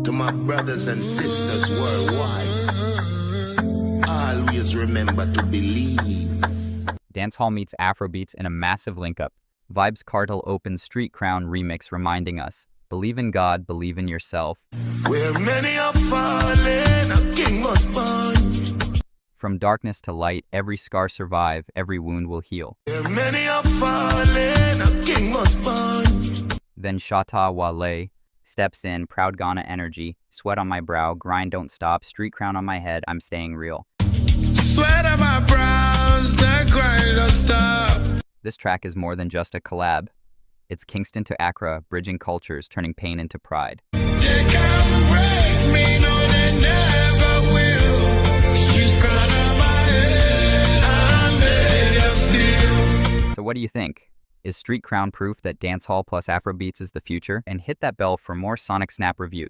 To my brothers and sisters worldwide, always remember to believe. Dancehall meets Afrobeats in a massive link-up. Vybz Kartel opens Street Crown remix reminding us, believe in God, believe in yourself. Where many are falling, a king was born. From darkness to light, every scar survive, every wound will heal. Where many are falling, a king was born. Then Shatta Wale steps in, proud Ghana energy, sweat on my brow, grind don't stop, street crown on my head, I'm staying real. Sweat on my brows, the grind don't stop. This track is more than just a collab. It's Kingston to Accra, bridging cultures, turning pain into pride. They can't break me, no they never will. Street crown on my head, I'm made of steel. So what do you think? Is Street Crown proof that dancehall plus Afrobeats is the future? And hit that bell for more SonicSnap reviews.